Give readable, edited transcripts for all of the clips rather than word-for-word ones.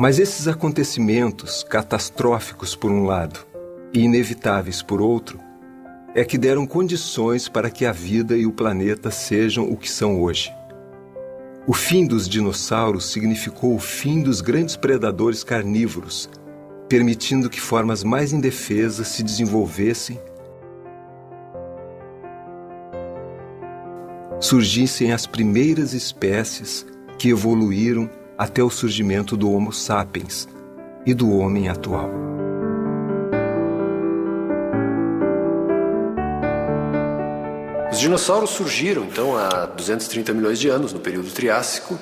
Mas esses acontecimentos, catastróficos por um lado e inevitáveis por outro, é que deram condições para que a vida e o planeta sejam o que são hoje. O fim dos dinossauros significou o fim dos grandes predadores carnívoros, permitindo que formas mais indefesas se desenvolvessem, surgissem as primeiras espécies que evoluíram até o surgimento do Homo sapiens e do homem atual. Os dinossauros surgiram, então, há 230 milhões de anos, no período Triássico,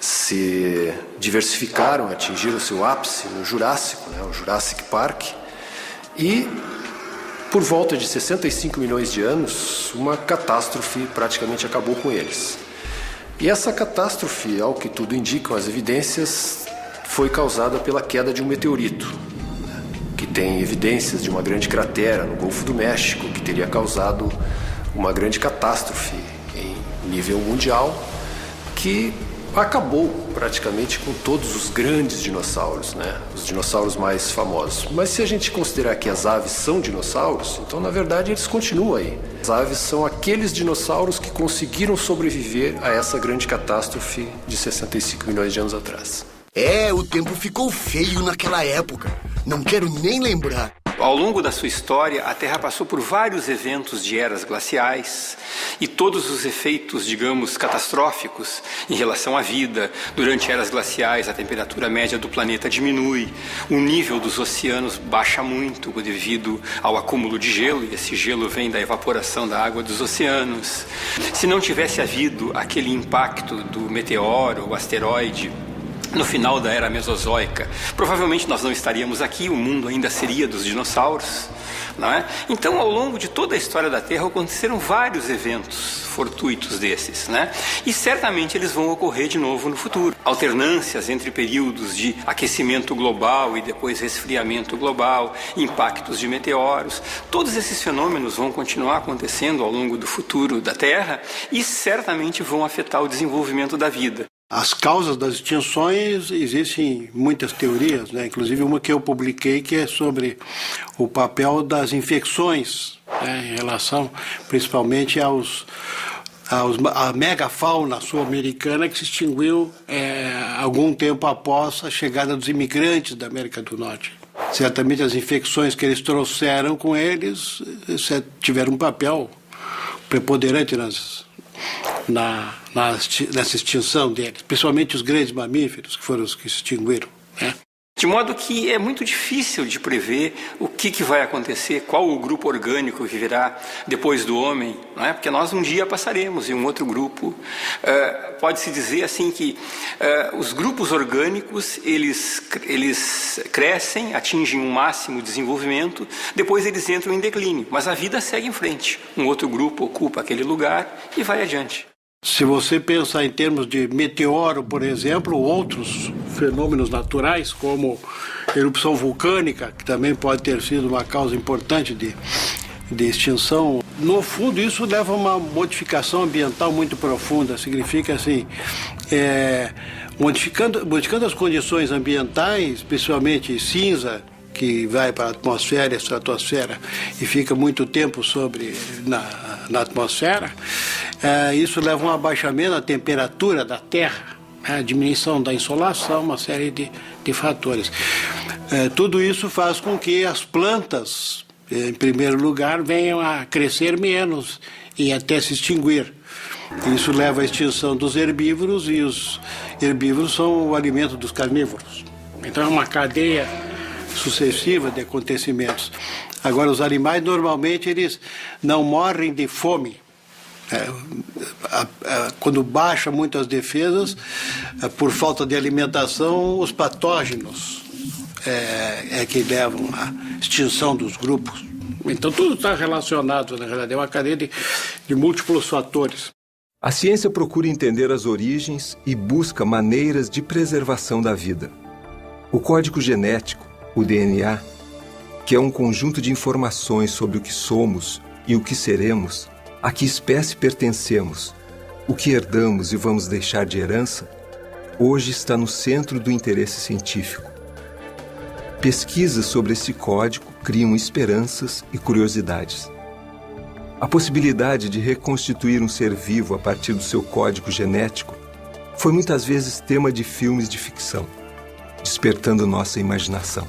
se diversificaram, atingiram seu ápice no Jurássico, o Jurassic Park, e, por volta de 65 milhões de anos, uma catástrofe praticamente acabou com eles. E essa catástrofe, ao que tudo indicam as evidências, foi causada pela queda de um meteorito, que tem evidências de uma grande cratera no Golfo do México, que teria causado uma grande catástrofe em nível mundial, que acabou praticamente com todos os grandes dinossauros, os dinossauros mais famosos. Mas se a gente considerar que as aves são dinossauros, então na verdade eles continuam aí. As aves são aqueles dinossauros que conseguiram sobreviver a essa grande catástrofe de 65 milhões de anos atrás. O tempo ficou feio naquela época. Não quero nem lembrar. Ao longo da sua história, a Terra passou por vários eventos de eras glaciais e todos os efeitos, digamos, catastróficos em relação à vida. Durante eras glaciais, a temperatura média do planeta diminui, o nível dos oceanos baixa muito devido ao acúmulo de gelo, e esse gelo vem da evaporação da água dos oceanos. Se não tivesse havido aquele impacto do meteoro, o asteroide, no final da era mesozoica, provavelmente nós não estaríamos aqui, o mundo ainda seria dos dinossauros, não é? Então, ao longo de toda a história da Terra, aconteceram vários eventos fortuitos desses, E certamente eles vão ocorrer de novo no futuro. Alternâncias entre períodos de aquecimento global e depois resfriamento global, impactos de meteoros, todos esses fenômenos vão continuar acontecendo ao longo do futuro da Terra e certamente vão afetar o desenvolvimento da vida. As causas das extinções, existem muitas teorias, inclusive uma que eu publiquei, que é sobre o papel das infecções, em relação principalmente à megafauna sul-americana, que se extinguiu algum tempo após a chegada dos imigrantes da América do Norte. Certamente as infecções que eles trouxeram com eles tiveram um papel preponderante nessa extinção deles, principalmente os grandes mamíferos, que foram os que se extinguiram. De modo que é muito difícil de prever o que vai acontecer, qual o grupo orgânico que virá depois do homem, porque nós um dia passaremos em um outro grupo. Pode-se dizer assim que os grupos orgânicos, eles crescem, atingem um máximo de desenvolvimento, depois eles entram em declínio, mas a vida segue em frente. Um outro grupo ocupa aquele lugar e vai adiante. Se você pensar em termos de meteoro, por exemplo, outros fenômenos naturais, como erupção vulcânica, que também pode ter sido uma causa importante de extinção, no fundo isso leva a uma modificação ambiental muito profunda. Significa assim, modificando as condições ambientais, principalmente cinza, que vai para a atmosfera e a estratosfera e fica muito tempo na atmosfera, isso leva a um abaixamento da temperatura da Terra, a diminuição da insolação, uma série de fatores. Tudo isso faz com que as plantas, em primeiro lugar, venham a crescer menos e até se extinguir. Isso leva à extinção dos herbívoros, e os herbívoros são o alimento dos carnívoros. Então é uma cadeia sucessiva de acontecimentos. Agora, os animais normalmente eles não morrem de fome. Quando baixa muito as defesas, por falta de alimentação, os patógenos que levam à extinção dos grupos. Então tudo está relacionado, na realidade, é uma cadeia de múltiplos fatores. A ciência procura entender as origens e busca maneiras de preservação da vida. O código genético, o DNA, que é um conjunto de informações sobre o que somos e o que seremos, a que espécie pertencemos, o que herdamos e vamos deixar de herança, hoje está no centro do interesse científico. Pesquisas sobre esse código criam esperanças e curiosidades. A possibilidade de reconstituir um ser vivo a partir do seu código genético foi muitas vezes tema de filmes de ficção, despertando nossa imaginação.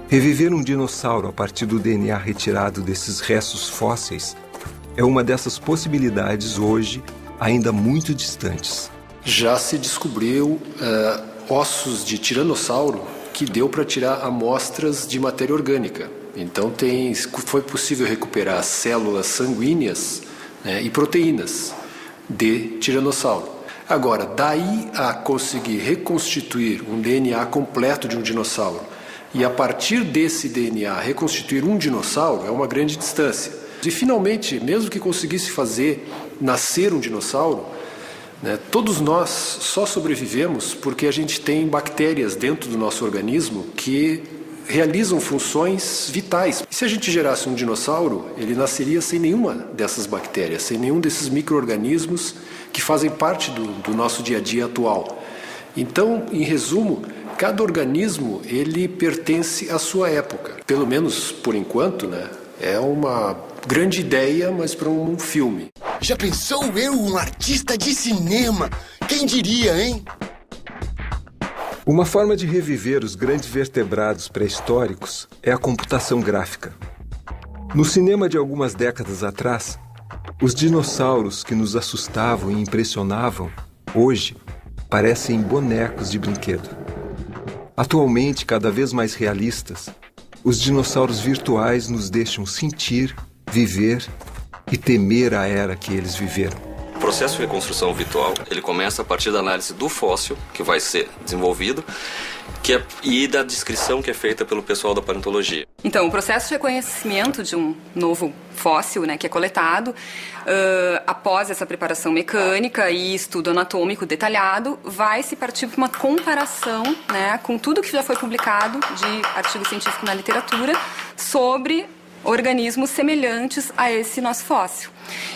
Reviver um dinossauro a partir do DNA retirado desses restos fósseis é uma dessas possibilidades hoje ainda muito distantes. Já se descobriu ossos de tiranossauro que deu para tirar amostras de matéria orgânica. Então foi possível recuperar células sanguíneas, né, e proteínas de tiranossauro. Agora, daí a conseguir reconstituir um DNA completo de um dinossauro e a partir desse DNA reconstituir um dinossauro é uma grande distância. E finalmente, mesmo que conseguisse fazer nascer um dinossauro, né, todos nós só sobrevivemos porque a gente tem bactérias dentro do nosso organismo que realizam funções vitais. E se a gente gerasse um dinossauro, ele nasceria sem nenhuma dessas bactérias, sem nenhum desses micro-organismos que fazem parte do nosso dia a dia atual. Então, em resumo, cada organismo ele pertence à sua época. Pelo menos por enquanto, né? É uma grande ideia, mas para um filme. Já pensou eu, um artista de cinema? Quem diria, hein? Uma forma de reviver os grandes vertebrados pré-históricos é a computação gráfica. No cinema de algumas décadas atrás, os dinossauros que nos assustavam e impressionavam, hoje, parecem bonecos de brinquedo. Atualmente, cada vez mais realistas, os dinossauros virtuais nos deixam sentir, viver e temer a era que eles viveram. O processo de reconstrução virtual, ele começa a partir da análise do fóssil que vai ser desenvolvido e da descrição que é feita pelo pessoal da paleontologia. Então, o processo de reconhecimento de um novo fóssil, né, que é coletado, após essa preparação mecânica e estudo anatômico detalhado, vai se partir para uma comparação, né, com tudo que já foi publicado de artigo científico na literatura sobre organismos semelhantes a esse nosso fóssil.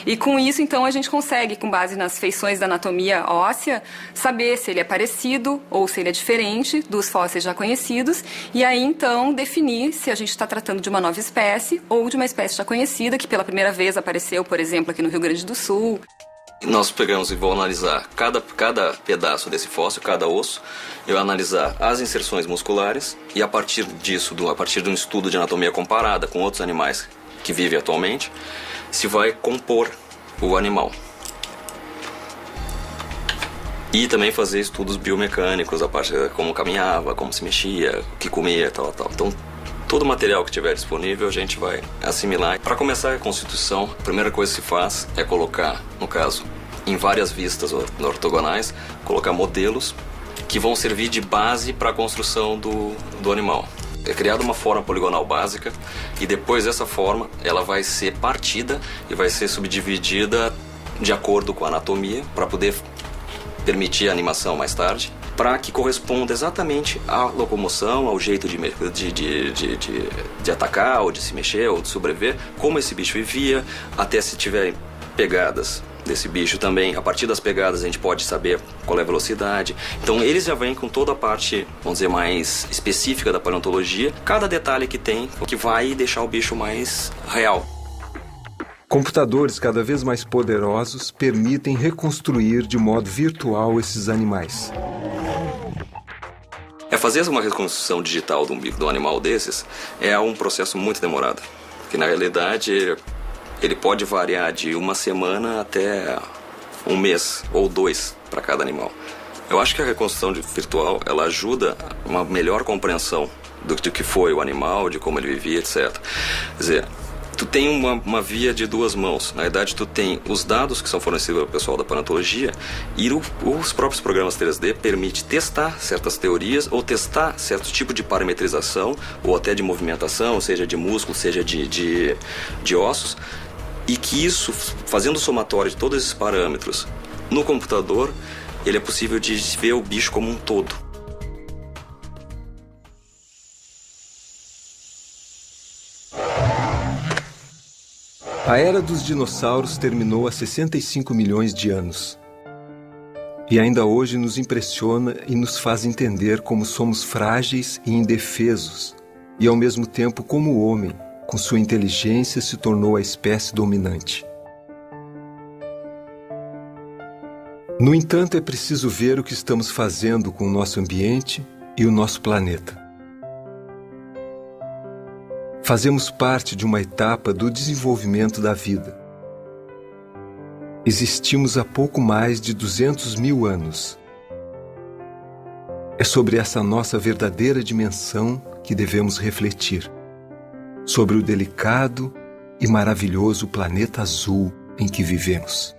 E com isso, então, a gente consegue, com base nas feições da anatomia óssea, saber se ele é parecido ou se ele é diferente dos fósseis já conhecidos e aí, então, definir se a gente está tratando de uma nova espécie ou de uma espécie já conhecida que pela primeira vez apareceu, por exemplo, aqui no Rio Grande do Sul. Nós pegamos e vamos analisar cada pedaço desse fóssil, cada osso. Eu vou analisar as inserções musculares e a partir disso, a partir de um estudo de anatomia comparada com outros animais que vivem atualmente, se vai compor o animal. E também fazer estudos biomecânicos, a parte de como caminhava, como se mexia, o que comia, tal. Então, todo o material que estiver disponível a gente vai assimilar. Para começar a reconstituição, a primeira coisa que se faz é colocar, no caso, em várias vistas ortogonais, colocar modelos que vão servir de base para a construção do animal. É criada uma forma poligonal básica e depois dessa forma ela vai ser partida e vai ser subdividida de acordo com a anatomia para poder permitir a animação mais tarde, para que corresponda exatamente à locomoção, ao jeito de atacar, ou de se mexer, ou de sobreviver, como esse bicho vivia, até se tiverem pegadas desse bicho também. A partir das pegadas a gente pode saber qual é a velocidade. Então eles já vêm com toda a parte, vamos dizer, mais específica da paleontologia, cada detalhe que tem, que vai deixar o bicho mais real. Computadores cada vez mais poderosos permitem reconstruir de modo virtual esses animais. Fazer uma reconstrução digital de um animal desses é um processo muito demorado, que na realidade ele pode variar de uma semana até um mês ou 2 para cada animal. Eu acho que a reconstrução virtual ela ajuda a uma melhor compreensão do que foi o animal, de como ele vivia, etc. Quer dizer, tu tem uma via de duas mãos. Na verdade, tu tem os dados que são fornecidos pelo pessoal da paleontologia e os próprios programas 3D permitem testar certas teorias ou testar certo tipo de parametrização ou até de movimentação, seja de músculo, seja de ossos, e que isso, fazendo o somatório de todos esses parâmetros no computador, ele é possível de ver o bicho como um todo. A era dos dinossauros terminou há 65 milhões de anos. E ainda hoje nos impressiona e nos faz entender como somos frágeis e indefesos, e ao mesmo tempo como o homem, com sua inteligência, se tornou a espécie dominante. No entanto, é preciso ver o que estamos fazendo com o nosso ambiente e o nosso planeta. Fazemos parte de uma etapa do desenvolvimento da vida. Existimos há pouco mais de 200 mil anos. É sobre essa nossa verdadeira dimensão que devemos refletir, sobre o delicado e maravilhoso planeta azul em que vivemos.